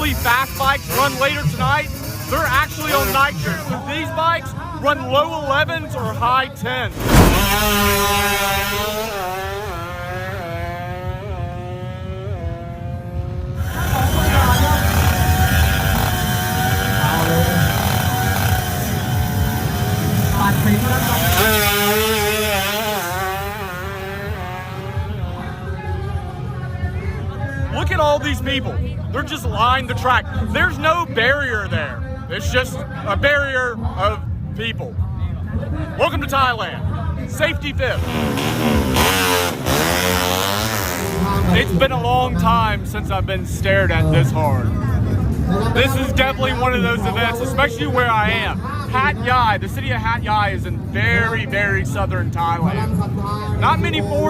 really fast bikes run later tonight, they're actually on nitrous. So these bikes run low 11s or high 10s. Look at all these people. They're just lining the track. There's no barrier there. It's just a barrier of people. Welcome to Thailand. Safety fifth. It's been a long time since I've been stared at this hard. This is definitely one of those events, especially where I am. Hat Yai, the city of Hat Yai is in very, very southern Thailand. Not many foreigners